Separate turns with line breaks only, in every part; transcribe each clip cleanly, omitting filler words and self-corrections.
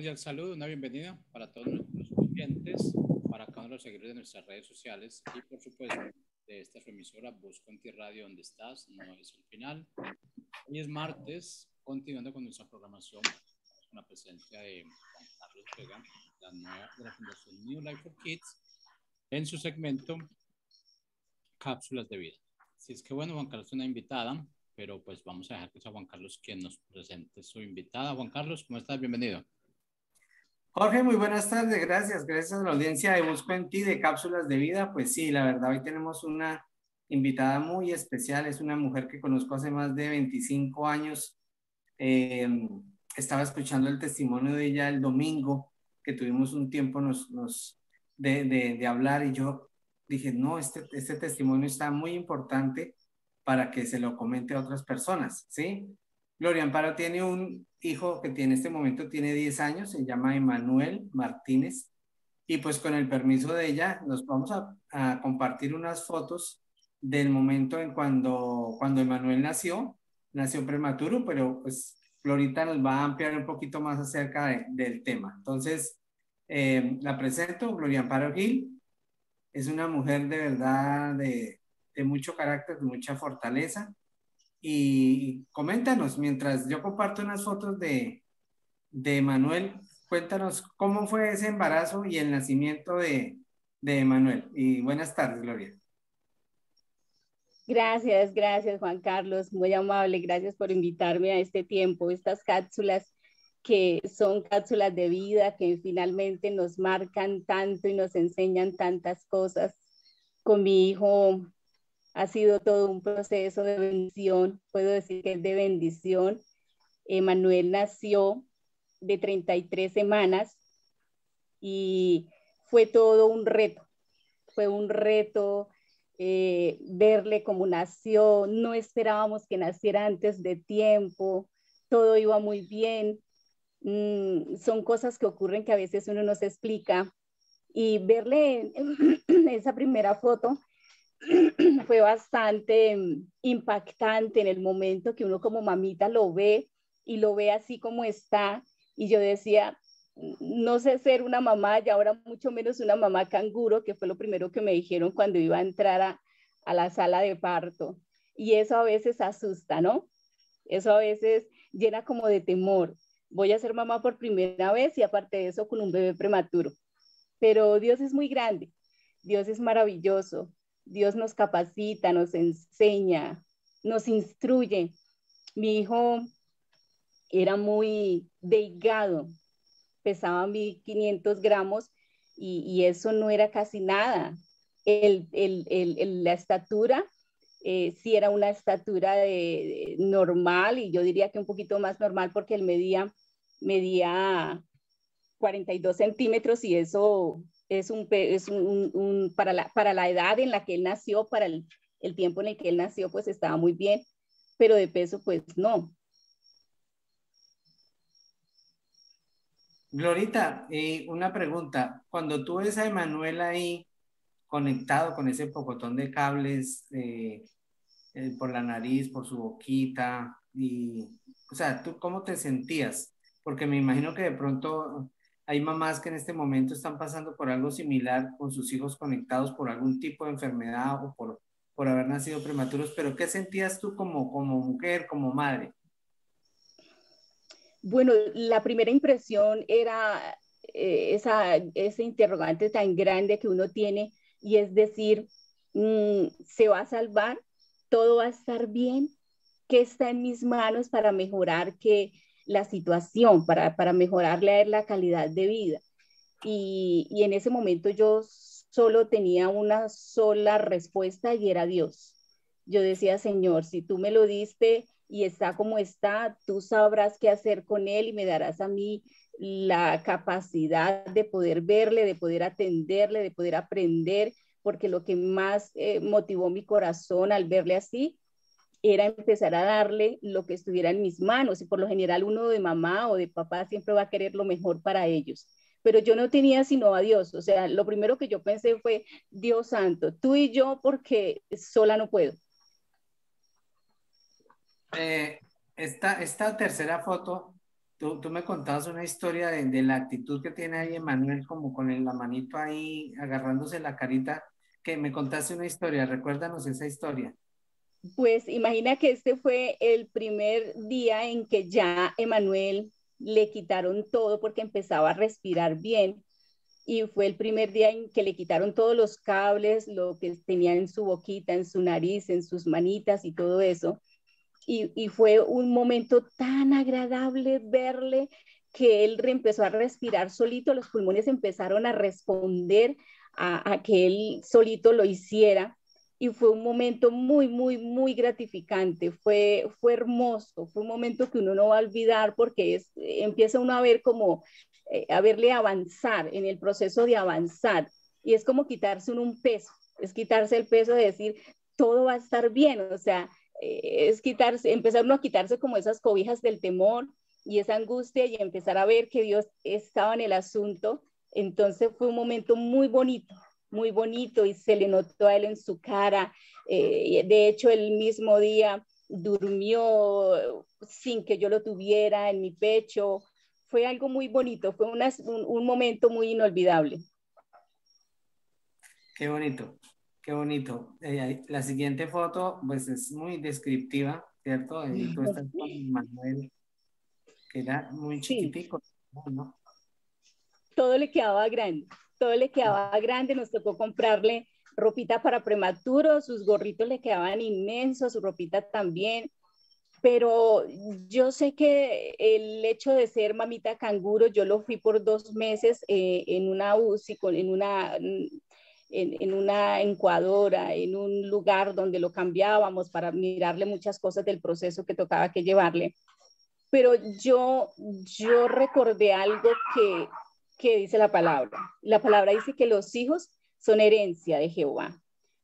cordial saludo, una bienvenida para todos nuestros oyentes, para cada uno de los seguidores de nuestras redes sociales y por supuesto de esta su emisora Voz Conti Radio, donde estás, no es el final. Hoy es martes, continuando con nuestra programación, con la presencia de Juan Carlos Vega, de la Fundación New Life for Kids, en su segmento Cápsulas de Vida. Así es que bueno, Juan Carlos es una invitada, pero pues vamos a dejar que sea Juan Carlos quien nos presente su invitada. Juan Carlos, ¿cómo estás? Bienvenido.
Jorge, muy buenas tardes, gracias a la audiencia de Busco en Ti de Cápsulas de Vida. Pues sí, la verdad, hoy tenemos una invitada muy especial, es una mujer que conozco hace más de 25 años. Estaba escuchando el testimonio de ella el domingo, que tuvimos un tiempo de hablar, y yo dije, no, este testimonio está muy importante para que se lo comente a otras personas, ¿sí? Gloria Amparo tiene un hijo que en este momento tiene 10 años, se llama Emanuel Martínez, y pues con el permiso de ella nos vamos a compartir unas fotos del momento en cuando Emanuel nació prematuro, pero pues Glorita nos va a ampliar un poquito más acerca del tema. Entonces, la presento, Gloria Amparo Gil, es una mujer de verdad de mucho carácter, de mucha fortaleza. Y coméntanos, mientras yo comparto unas fotos de Manuel, cuéntanos cómo fue ese embarazo y el nacimiento de Manuel. Y buenas tardes, Gloria.
Gracias Juan Carlos, muy amable, gracias por invitarme a este tiempo, estas cápsulas que son cápsulas de vida que finalmente nos marcan tanto y nos enseñan tantas cosas. Con mi hijo ha sido todo un proceso de bendición, puedo decir que es de bendición. Emanuel nació de 33 semanas y fue todo un reto, verle cómo nació, no esperábamos que naciera antes de tiempo, todo iba muy bien. Son cosas que ocurren que a veces uno no se explica, y verle en esa primera foto fue bastante impactante en el momento que uno como mamita lo ve y lo ve así como está, y yo decía, no sé ser una mamá y ahora mucho menos una mamá canguro, que fue lo primero que me dijeron cuando iba a entrar a la sala de parto, y eso a veces asusta, ¿no? Eso a veces llena como de temor. Voy a ser mamá por primera vez y aparte de eso con un bebé prematuro, pero Dios es muy grande, Dios es maravilloso. Dios nos capacita, nos enseña, nos instruye. Mi hijo era muy delgado, pesaba 1500 gramos y eso no era casi nada. La estatura, sí era una estatura normal, y yo diría que un poquito más normal porque él medía 42 centímetros, y eso es para la edad en la que él nació, para el tiempo en el que él nació, pues estaba muy bien, pero de peso pues no.
Glorita, una pregunta. Cuando tú ves a Emanuel ahí conectado con ese pocotón de cables por la nariz, por su boquita, o sea, ¿tú cómo te sentías? Porque me imagino que de pronto hay mamás que en este momento están pasando por algo similar con sus hijos conectados por algún tipo de enfermedad o por haber nacido prematuros, pero ¿qué sentías tú como mujer, como madre?
Bueno, la primera impresión era ese interrogante tan grande que uno tiene, y es decir, ¿se va a salvar? ¿Todo va a estar bien? ¿Qué está en mis manos para mejorar la situación, para mejorarle la calidad de vida? Y en ese momento yo solo tenía una sola respuesta, y era Dios. Yo decía, Señor, si tú me lo diste y está como está, tú sabrás qué hacer con él y me darás a mí la capacidad de poder verle, de poder atenderle, de poder aprender, porque lo que más motivó mi corazón al verle así era empezar a darle lo que estuviera en mis manos, y por lo general uno de mamá o de papá siempre va a querer lo mejor para ellos, pero yo no tenía sino a Dios. O sea, lo primero que yo pensé fue, Dios santo, tú y yo, porque sola no puedo.
Esta tercera foto Tú me contabas una historia de la actitud que tiene ahí Emanuel, como con la manito ahí agarrándose la carita, que me contaste una historia, recuérdanos esa historia.
Pues imagina que este fue el primer día en que ya Emanuel le quitaron todo porque empezaba a respirar bien y fue el primer día en que le quitaron todos los cables, lo que tenía en su boquita, en su nariz, en sus manitas y todo eso. Y fue un momento tan agradable verle que él empezó a respirar solito, los pulmones empezaron a responder a que él solito lo hiciera y fue un momento muy, muy, muy gratificante, fue hermoso, fue un momento que uno no va a olvidar porque empieza uno a ver como, a verle avanzar en el proceso de avanzar y es como quitarse un peso, es quitarse el peso de decir, todo va a estar bien, o sea, es quitarse, empezar uno a quitarse como esas cobijas del temor y esa angustia y empezar a ver que Dios estaba en el asunto. Entonces fue un momento muy bonito y se le notó a él en su cara. De hecho, el mismo día durmió sin que yo lo tuviera en mi pecho. Fue algo muy bonito, fue un momento muy inolvidable.
Qué bonito, qué bonito. La siguiente foto, pues es muy descriptiva, ¿cierto? Y tú estás con Manuel, que era muy
Sí,
chiquitico, ¿no?
todo le quedaba grande, todo le quedaba grande, nos tocó comprarle ropita para prematuro, sus gorritos le quedaban inmensos, su ropita también, pero yo sé que el hecho de ser mamita canguro, yo lo fui por 2 meses en una UCI, en una incubadora, en un lugar donde lo cambiábamos para mirarle muchas cosas del proceso que tocaba que llevarle. Pero yo recordé algo que dice la palabra. La palabra dice que los hijos son herencia de Jehová.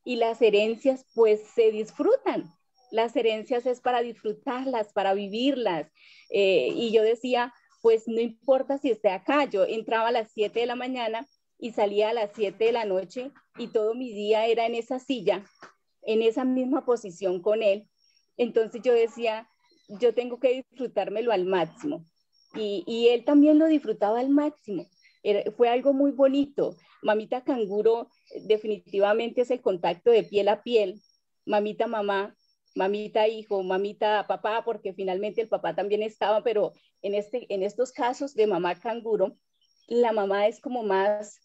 Y las herencias pues se disfrutan. Las herencias es para disfrutarlas, para vivirlas. Y yo decía, pues no importa si esté acá. Yo entraba a las 7 de la mañana y salía a las 7 de la noche y todo mi día era en esa silla, en esa misma posición con él. Entonces yo decía, yo tengo que disfrutármelo al máximo. Y él también lo disfrutaba al máximo. Fue algo muy bonito. Mamita canguro definitivamente es el contacto de piel a piel. Mamita mamá, mamita hijo, mamita papá, porque finalmente el papá también estaba, pero en estos casos de mamá canguro, la mamá es como más,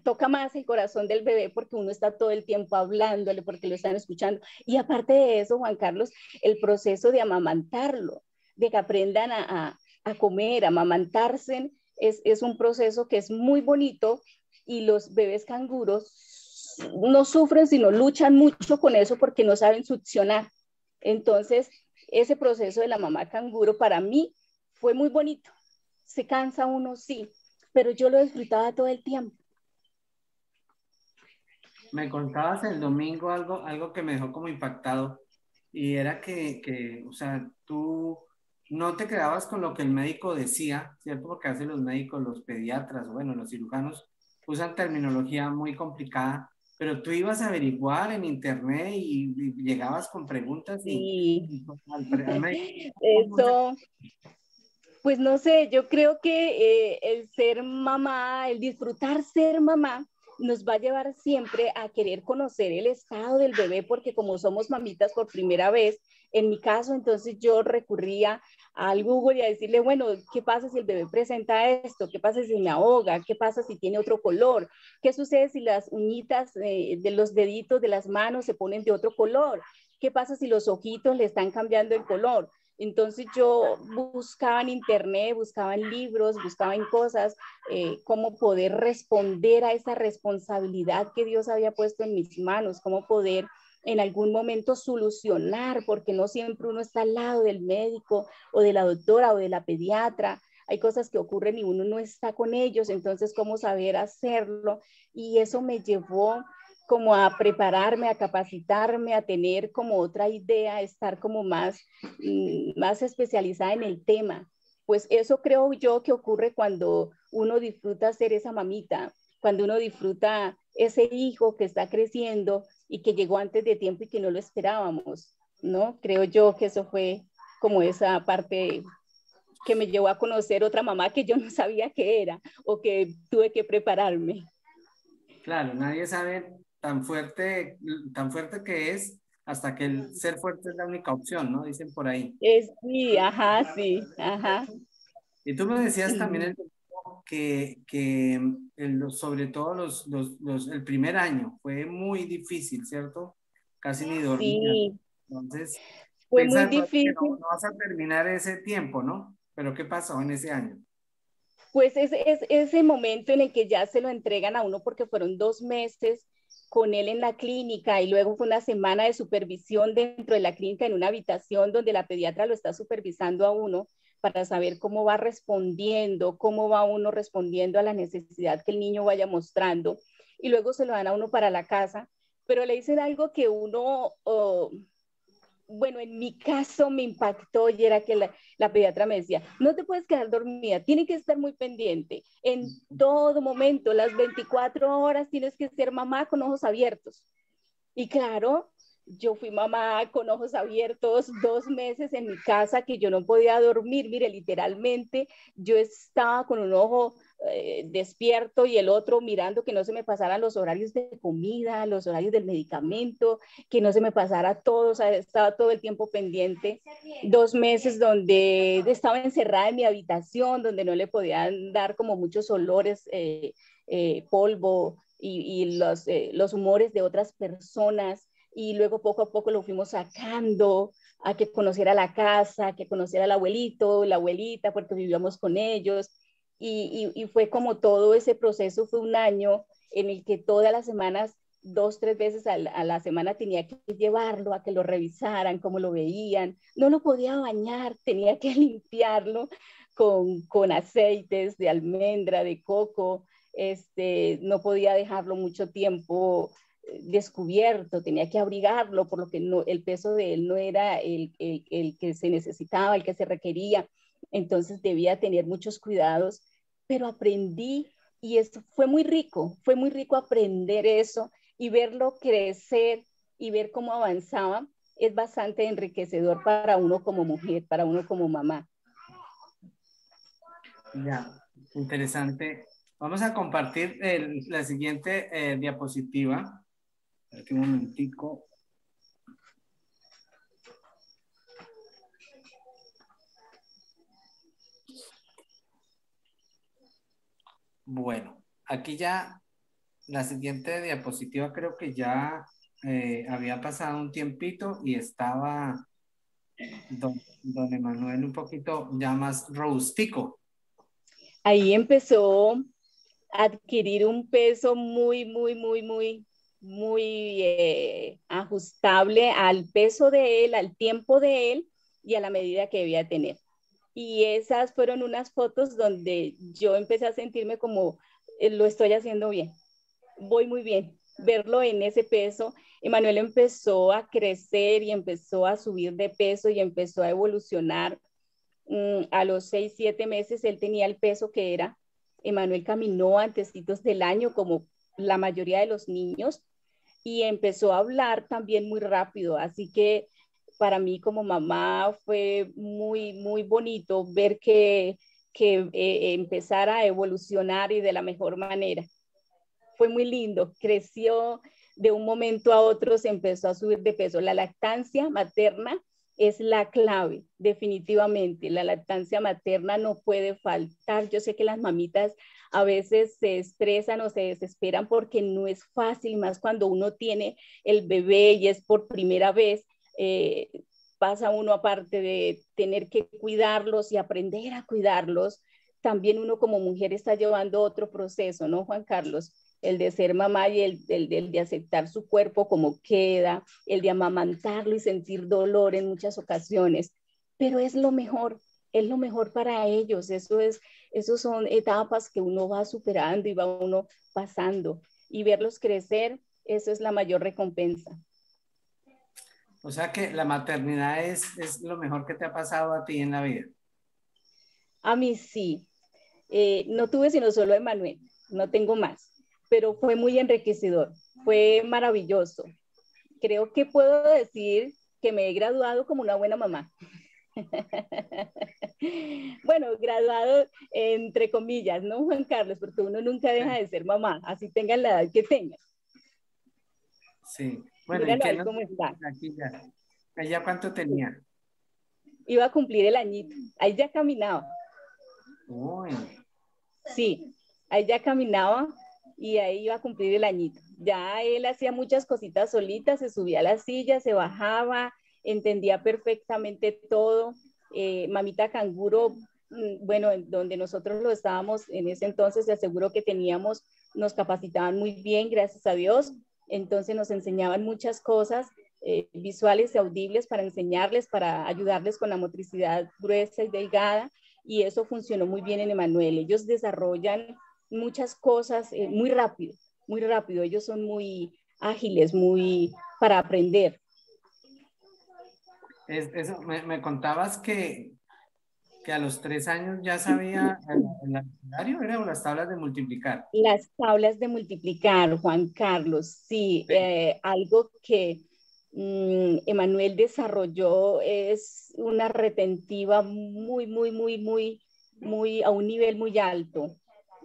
toca más el corazón del bebé porque uno está todo el tiempo hablándole, porque lo están escuchando. Y aparte de eso, Juan Carlos, el proceso de amamantarlo, de que aprendan a comer, a amamantarse, es un proceso que es muy bonito y los bebés canguros no sufren, sino luchan mucho con eso porque no saben succionar. Entonces, ese proceso de la mamá canguro para mí fue muy bonito. Se cansa uno, sí, pero yo lo disfrutaba todo el tiempo.
Me contabas el domingo algo que me dejó como impactado y era o sea, tú no te quedabas con lo que el médico decía, ¿cierto? Porque a veces los médicos, los pediatras, o bueno, los cirujanos usan terminología muy complicada, pero tú ibas a averiguar en internet y llegabas con preguntas
Y
y al médico.
eso, pues no sé, yo creo que el ser mamá, el disfrutar ser mamá, nos va a llevar siempre a querer conocer el estado del bebé, porque como somos mamitas por primera vez, en mi caso, entonces yo recurría al Google y a decirle, bueno, ¿qué pasa si el bebé presenta esto? ¿Qué pasa si me ahoga? ¿Qué pasa si tiene otro color? ¿Qué sucede si las uñitas de los deditos de las manos se ponen de otro color? ¿Qué pasa si los ojitos le están cambiando el color? Entonces yo buscaba en internet, buscaba en libros, buscaba en cosas, cómo poder responder a esa responsabilidad que Dios había puesto en mis manos, cómo poder en algún momento solucionar, porque no siempre uno está al lado del médico o de la doctora o de la pediatra. Hay cosas que ocurren y uno no está con ellos, entonces cómo saber hacerlo. Y eso me llevó como a prepararme, a capacitarme, a tener como otra idea, a estar como más especializada en el tema. Pues eso creo yo que ocurre cuando uno disfruta ser esa mamita, cuando uno disfruta ese hijo que está creciendo y que llegó antes de tiempo y que no lo esperábamos, ¿no? Creo yo que eso fue como esa parte que me llevó a conocer otra mamá que yo no sabía qué era o que tuve que prepararme.
Claro, nadie sabe tan fuerte que es hasta que el ser fuerte es la única opción, ¿no? Dicen por ahí.
Sí, ajá, sí, ajá.
Y tú me decías también sobre todo el primer año fue muy difícil, ¿cierto? Casi ni dormía.
Sí,
Entonces,
fue muy
piensa de pronto que
difícil.
no vas a terminar ese tiempo, ¿no? Pero ¿qué pasó en ese año?
Pues es ese momento en el que ya se lo entregan a uno porque fueron 2 meses con él en la clínica y luego fue una semana de supervisión dentro de la clínica en una habitación donde la pediatra lo está supervisando a uno para saber cómo va respondiendo, cómo va uno respondiendo a la necesidad que el niño vaya mostrando y luego se lo dan a uno para la casa, pero le dicen algo que uno... bueno, en mi caso me impactó y era que la pediatra me decía, no te puedes quedar dormida, tienes que estar muy pendiente. En todo momento, las 24 horas tienes que ser mamá con ojos abiertos. Y claro, yo fui mamá con ojos abiertos 2 meses en mi casa que yo no podía dormir. Mire, literalmente yo estaba con un ojo despierto y el otro mirando que no se me pasaran los horarios de comida, los horarios del medicamento, que no se me pasara todo, o sea, estaba todo el tiempo pendiente. 2 meses donde estaba encerrada en mi habitación, donde no le podían dar como muchos olores, polvo y los humores de otras personas. Y luego poco a poco lo fuimos sacando a que conociera la casa, a que conociera al abuelito, la abuelita, porque vivíamos con ellos. Y fue como todo ese proceso, fue un año en el que todas las semanas, 2, 3 veces a la semana tenía que llevarlo a que lo revisaran, cómo lo veían. No lo podía bañar, tenía que limpiarlo con aceites de almendra, de coco. No podía dejarlo mucho tiempo descubierto, tenía que abrigarlo, por lo que no, el peso de él no era el que se necesitaba, el que se requería. Entonces debía tener muchos cuidados, pero aprendí y eso fue muy rico aprender eso y verlo crecer y ver cómo avanzaba. Es bastante enriquecedor para uno como mujer, para uno como mamá.
Ya, interesante. Vamos a compartir la siguiente diapositiva. Aquí un momentico. Bueno, aquí ya la siguiente diapositiva creo que ya había pasado un tiempito y estaba don Emanuel un poquito ya más robustico.
Ahí empezó a adquirir un peso muy ajustable al peso de él, al tiempo de él y a la medida que debía tener. Y esas fueron unas fotos donde yo empecé a sentirme como lo estoy haciendo bien, voy muy bien. Verlo en ese peso, Emanuel empezó a crecer y empezó a subir de peso y empezó a evolucionar. A los 6, 7 meses él tenía el peso que era. Emanuel caminó antecitos del año como la mayoría de los niños y empezó a hablar también muy rápido. Así que para mí como mamá fue muy bonito ver que empezara a evolucionar y de la mejor manera. Fue muy lindo, creció de un momento a otro, se empezó a subir de peso. La lactancia materna es la clave, definitivamente. La lactancia materna no puede faltar. Yo sé que las mamitas a veces se estresan o se desesperan porque no es fácil, más cuando uno tiene el bebé y es por primera vez. Pasa uno, aparte de tener que cuidarlos y aprender a cuidarlos, también uno como mujer está llevando otro proceso, ¿no, Juan Carlos? El de ser mamá y el de aceptar su cuerpo como queda, el de amamantarlo y sentir dolor en muchas ocasiones, pero es lo mejor para ellos, esos son etapas que uno va superando y va uno pasando, y verlos crecer, eso es la mayor recompensa.
O sea que la maternidad es lo mejor que te ha pasado a ti en la vida.
A mí sí, no tuve sino solo a Emanuel, no tengo más, pero fue muy enriquecedor, fue maravilloso. Creo que puedo decir que me he graduado como una buena mamá. Bueno, graduado entre comillas, ¿no, Juan Carlos? Porque uno nunca deja de ser mamá, así tengan la edad que tengan.
Sí. Bueno, ¿y
Míralo
qué
ahí
nos
cómo está.
aquí ya? ¿Ella cuánto tenía?
Iba a cumplir el añito. Ahí ya caminaba.
Uy.
Sí, ahí ya caminaba y ahí iba a cumplir el añito. Ya él hacía muchas cositas solitas, se subía a la silla, se bajaba, entendía perfectamente todo. Mamita Canguro, bueno, donde nosotros lo estábamos en ese entonces, te aseguro que teníamos, nos capacitaban muy bien, gracias a Dios. Entonces nos enseñaban muchas cosas visuales y audibles para enseñarles, para ayudarles con la motricidad gruesa y delgada, y eso funcionó muy bien en Emanuel. Ellos desarrollan muchas cosas muy rápido. Ellos son muy ágiles, muy para aprender.
Eso, me contabas que a los 3 años ya sabía el abecedario, ¿era? O las tablas de multiplicar.
Las tablas de multiplicar, Juan Carlos, sí, algo que Emanuel desarrolló es una retentiva muy, a un nivel muy alto.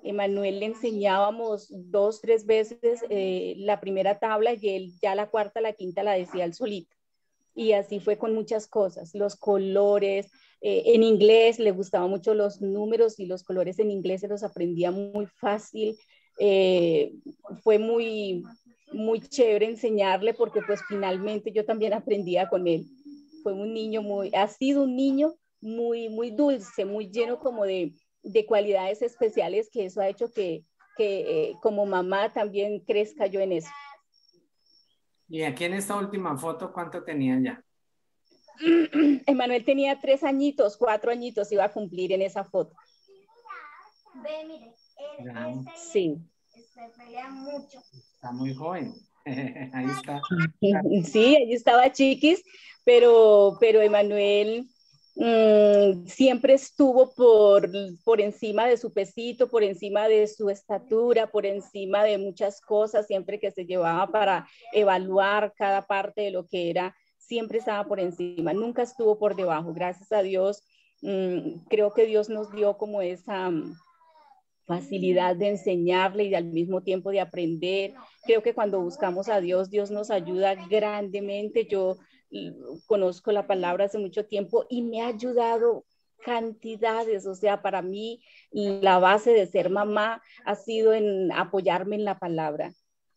Emanuel le enseñábamos 2, 3 veces la primera tabla y él ya la cuarta, la quinta la decía él solito. Y así fue con muchas cosas, los colores, en inglés le gustaban mucho los números y los colores en inglés se los aprendía muy fácil. Fue muy chévere enseñarle porque pues finalmente yo también aprendía con él. Fue un niño ha sido un niño muy dulce, muy lleno como de cualidades especiales, que eso ha hecho que como mamá también crezca yo en eso.
Y aquí en esta última foto, ¿cuánto tenían ya?
Emanuel tenía 3 añitos, 4 añitos iba a cumplir en esa foto.
Ve, mire,
sí.
Se pelea mucho.
Está muy joven. Ahí está.
Sí, ella estaba chiquis, pero Emanuel siempre estuvo por encima de su pesito, por encima de su estatura, por encima de muchas cosas, siempre que se llevaba para evaluar cada parte de lo que era, siempre estaba por encima, nunca estuvo por debajo, gracias a Dios. Creo que Dios nos dio como esa facilidad de enseñarle y al mismo tiempo de aprender. Creo que cuando buscamos a Dios, Dios nos ayuda grandemente. Yo conozco la palabra hace mucho tiempo y me ha ayudado cantidades. O sea, para mí la base de ser mamá ha sido en apoyarme en la palabra.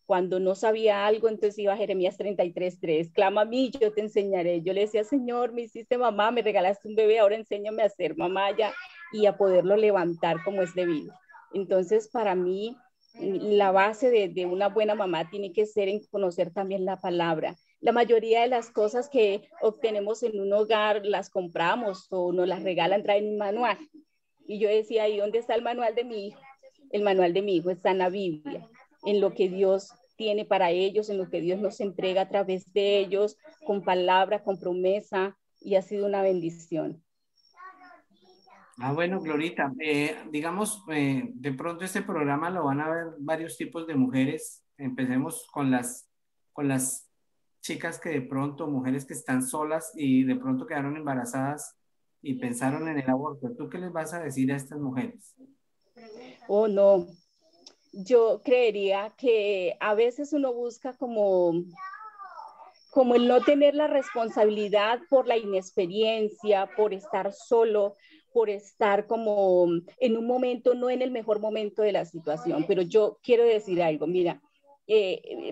Cuando no sabía algo, entonces iba a Jeremías 33:3, clama a mí, yo te enseñaré. Yo le decía, Señor, me hiciste mamá, me regalaste un bebé, ahora enséñame a ser mamá ya y a poderlo levantar como es debido. Entonces, para mí, la base de una buena mamá tiene que ser en conocer también la palabra. La mayoría de las cosas que obtenemos en un hogar las compramos o nos las regalan, traen un manual. Y yo decía, ¿y dónde está el manual de mi hijo? El manual de mi hijo está en la Biblia, en lo que Dios tiene para ellos, en lo que Dios nos entrega a través de ellos, con palabra, con promesa, y ha sido una bendición.
Ah, bueno, Glorita, digamos, de pronto este programa lo van a ver varios tipos de mujeres. Empecemos con las chicas que de pronto, mujeres que están solas y de pronto quedaron embarazadas y pensaron en el aborto. ¿Tú qué les vas a decir a estas mujeres?
Oh, no. Yo creería que a veces uno busca como el no tener la responsabilidad por la inexperiencia, por estar solo, por estar como en un momento, no en el mejor momento de la situación. Pero yo quiero decir algo, mira,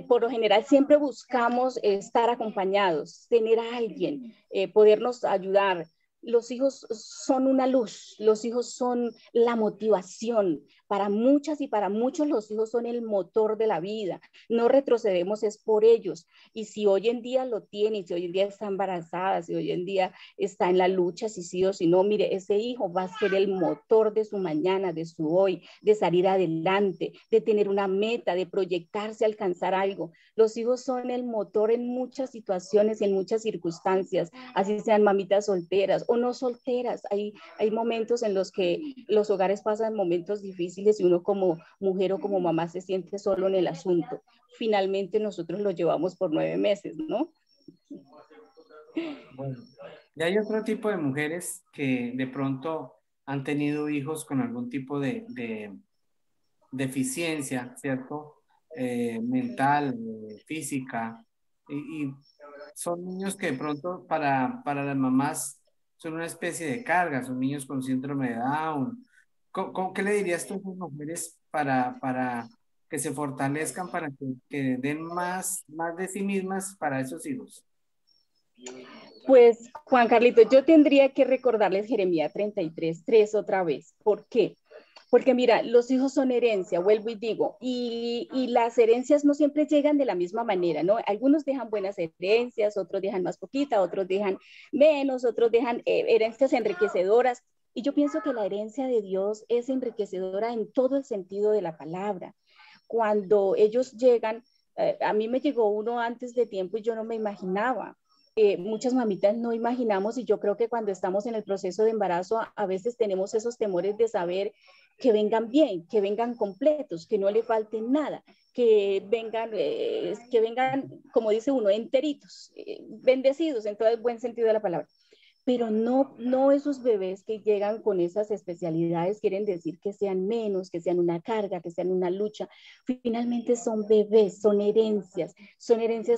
por lo general siempre buscamos estar acompañados, tener a alguien, podernos ayudar. Los hijos son una luz, los hijos son la motivación. Para muchas y para muchos los hijos son el motor de la vida. No retrocedemos, es por ellos. Y si hoy en día lo tiene, si hoy en día está embarazada, si hoy en día está en la lucha, si sí o si no, mire, ese hijo va a ser el motor de su mañana, de su hoy, de salir adelante, de tener una meta, de proyectarse a alcanzar algo. Los hijos son el motor en muchas situaciones y en muchas circunstancias, así sean mamitas solteras o no solteras. Hay momentos en los que los hogares pasan momentos difíciles y uno como mujer o como mamá se siente solo en el asunto. Finalmente nosotros lo llevamos por 9 meses, ¿no?
Bueno, Y hay otro tipo de mujeres que de pronto han tenido hijos con algún tipo de deficiencia, ¿cierto? Mental, física, y son niños que de pronto para las mamás son una especie de carga, son niños con síndrome de Down. ¿Qué le dirías tú a esas mujeres para que se fortalezcan, para que den más de sí mismas para esos hijos?
Pues, Juan Carlito, yo tendría que recordarles Jeremías 33:3 otra vez. ¿Por qué? Porque mira, los hijos son herencia, vuelvo y digo, y las herencias no siempre llegan de la misma manera, ¿no? Algunos dejan buenas herencias, otros dejan más poquita, otros dejan menos, otros dejan herencias enriquecedoras. Y yo pienso que la herencia de Dios es enriquecedora en todo el sentido de la palabra. Cuando ellos llegan, a mí me llegó uno antes de tiempo y yo no me imaginaba. Muchas mamitas no imaginamos y yo creo que cuando estamos en el proceso de embarazo a veces tenemos esos temores de saber que vengan bien, que vengan completos, que no le falte nada, que vengan, como dice uno, enteritos, bendecidos en todo el buen sentido de la palabra. Pero no esos bebés que llegan con esas especialidades quieren decir que sean menos, que sean una carga, que sean una lucha. Finalmente son bebés, son herencias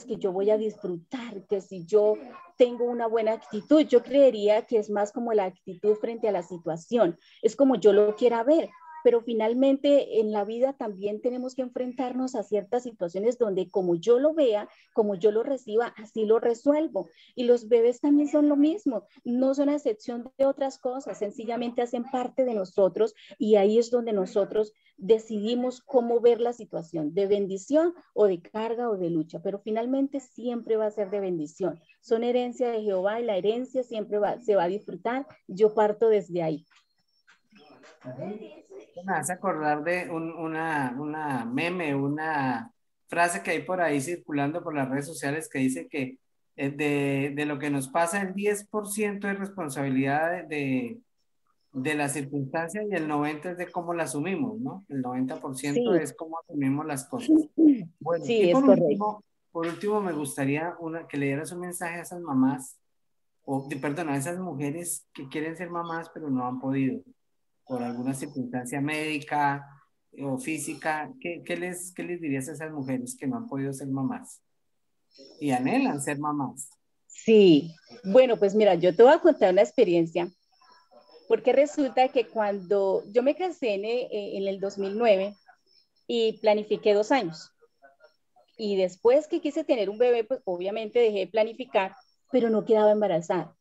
que yo voy a disfrutar, que si yo tengo una buena actitud, yo creería que es más como la actitud frente a la situación, es como yo lo quiera ver. Pero finalmente en la vida también tenemos que enfrentarnos a ciertas situaciones donde como yo lo vea, como yo lo reciba, así lo resuelvo. Y los bebés también son lo mismo, no son a excepción de otras cosas, sencillamente hacen parte de nosotros y ahí es donde nosotros decidimos cómo ver la situación, de bendición o de carga o de lucha, pero finalmente siempre va a ser de bendición. Son herencia de Jehová y la herencia siempre se va a disfrutar. Yo parto desde ahí.
Me hace acordar de una meme, una frase que hay por ahí circulando por las redes sociales que dice que de lo que nos pasa el 10% es responsabilidad de la circunstancia y el 90% es de cómo la asumimos, ¿no? El 90%
Sí,
es cómo asumimos las cosas. Bueno, y
sí, es correcto.
por último me gustaría que le dieras un mensaje a esas mamás, perdón, a esas mujeres que quieren ser mamás pero no han podido por alguna circunstancia médica o física. ¿Qué les dirías a esas mujeres que no han podido ser mamás y anhelan ser mamás?
Sí, bueno, pues mira, yo te voy a contar una experiencia, porque resulta que cuando yo me casé en el 2009 y planifiqué 2 años, y después que quise tener un bebé, pues obviamente dejé de planificar, pero no quedaba embarazada.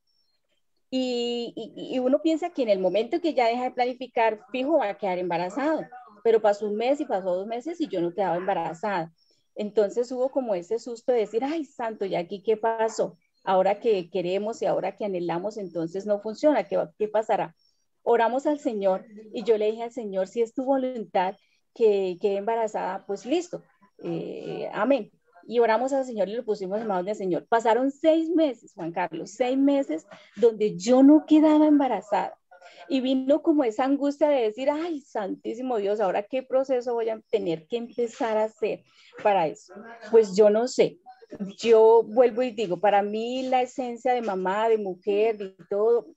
Y uno piensa que en el momento que ya deja de planificar, fijo, va a quedar embarazado, pero pasó un mes y pasó 2 meses y yo no quedaba embarazada. Entonces hubo como ese susto de decir, ay, santo, ¿y aquí qué pasó? Ahora que queremos y ahora que anhelamos, entonces no funciona, ¿qué pasará? Oramos al Señor y yo le dije al Señor, si es tu voluntad que quede embarazada, pues listo, amén. Y oramos al Señor y lo pusimos en manos del Señor. Pasaron 6 meses, Juan Carlos, 6 meses donde yo no quedaba embarazada. Y vino como esa angustia de decir, ay, santísimo Dios, ¿ahora qué proceso voy a tener que empezar a hacer para eso? Pues yo no sé. Yo vuelvo y digo, para mí la esencia de mamá, de mujer, de todo,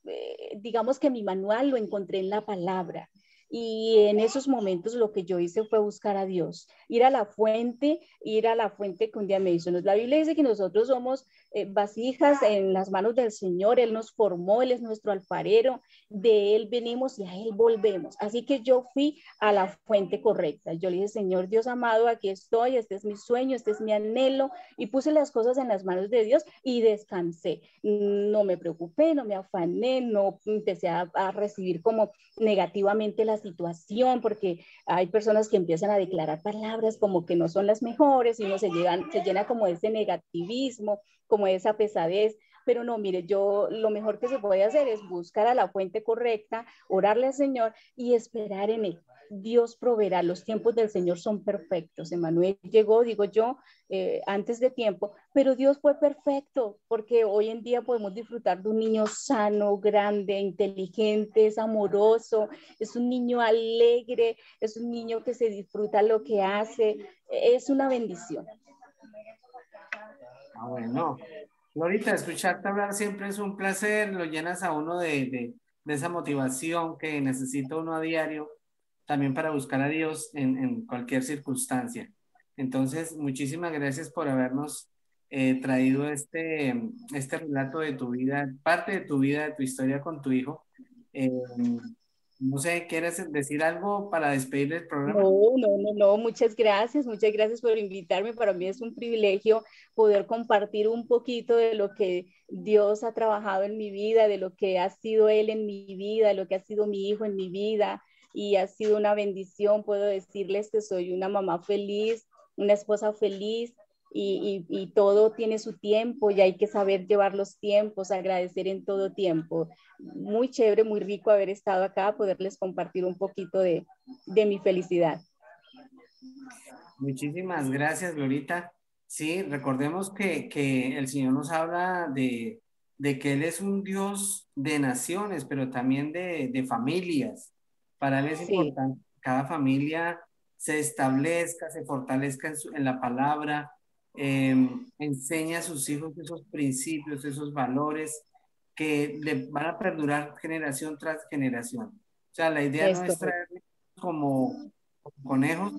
digamos que mi manual lo encontré en la palabra. Y en esos momentos lo que yo hice fue buscar a Dios, ir a la fuente que un día me hizo. La Biblia dice que nosotros somos vasijas en las manos del Señor, Él nos formó, Él es nuestro alfarero, de Él venimos y a Él volvemos. Así que yo fui a la fuente correcta. Yo le dije, Señor Dios amado, aquí estoy, este es mi sueño, este es mi anhelo, y puse las cosas en las manos de Dios y descansé. No me preocupé, no me afané, no empecé a recibir como negativamente la situación, porque hay personas que empiezan a declarar palabras como que no son las mejores y uno se llena como de ese negativismo, como de esa pesadez. Pero no, mire, yo lo mejor que se puede hacer es buscar a la fuente correcta, orarle al Señor y esperar en Él. Dios proveerá, los tiempos del Señor son perfectos. Emmanuel llegó, digo yo, antes de tiempo, pero Dios fue perfecto, porque hoy en día podemos disfrutar de un niño sano, grande, inteligente, es amoroso, es un niño alegre, es un niño que se disfruta lo que hace, es una bendición.
Ah, bueno, Lorita, escucharte hablar siempre es un placer, lo llenas a uno de esa motivación que necesita uno a diario, también para buscar a Dios en cualquier circunstancia. Entonces, muchísimas gracias por habernos traído este relato de tu vida, parte de tu vida, de tu historia con tu hijo. Eh, no sé, ¿quieres decir algo para despedir el programa?
No, muchas gracias por invitarme. Para mí es un privilegio poder compartir un poquito de lo que Dios ha trabajado en mi vida, de lo que ha sido Él en mi vida, de lo que ha sido mi hijo en mi vida, y ha sido una bendición. Puedo decirles que soy una mamá feliz, una esposa feliz, y todo tiene su tiempo y hay que saber llevar los tiempos, agradecer en todo tiempo. Muy chévere, muy rico haber estado acá, poderles compartir un poquito de mi felicidad.
Muchísimas gracias, Glorita. Sí, recordemos que el Señor nos habla de que Él es un Dios de naciones, pero también de familias. Para Él es
Sí,
importante que cada familia se establezca, se fortalezca en la palabra, enseña a sus hijos esos principios, esos valores que le van a perdurar generación tras generación. O sea, la idea no
es
es
correcto.
traerlos como conejos,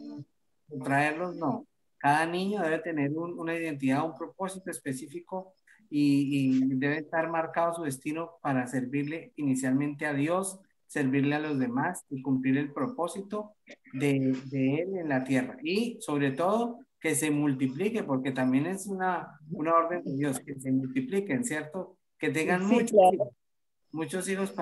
traerlos, no. Cada niño debe tener una identidad, un propósito específico y debe estar marcado su destino para servirle inicialmente a Dios, servirle a los demás y cumplir el propósito de Él en la tierra. Y sobre todo, que se multiplique, porque también es una orden de Dios, que se multipliquen, ¿cierto? Que tengan
Sí, claro.
muchos hijos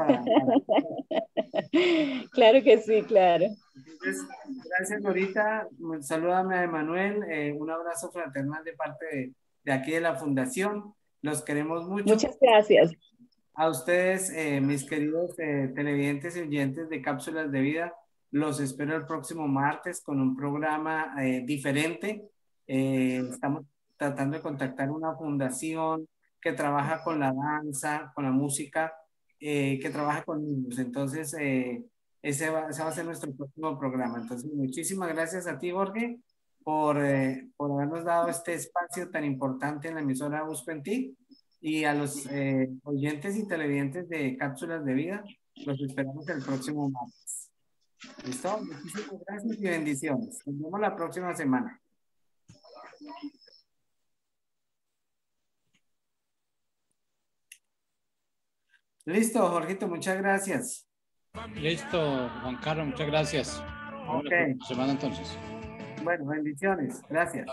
Claro que sí, claro.
Entonces, gracias, Norita. Salúdame a Emanuel. Un abrazo fraternal de parte de aquí de la Fundación. Los queremos mucho.
Muchas gracias.
A ustedes, mis queridos televidentes y oyentes de Cápsulas de Vida, los espero el próximo martes con un programa diferente. Estamos tratando de contactar una fundación que trabaja con la danza, con la música, que trabaja con niños. Entonces, ese va a ser nuestro próximo programa. Entonces, muchísimas gracias a ti, Jorge, por habernos dado este espacio tan importante en la emisora Busco en Ti. Y a los oyentes y televidentes de Cápsulas de Vida, los esperamos el próximo martes. ¿Listo? Muchísimas gracias y bendiciones. Nos vemos la próxima semana. Listo, Jorgito, muchas gracias.
Listo, Juan Carlos, muchas gracias. Nos vemos la
Ok,
próxima semana entonces.
bueno, bendiciones. Gracias.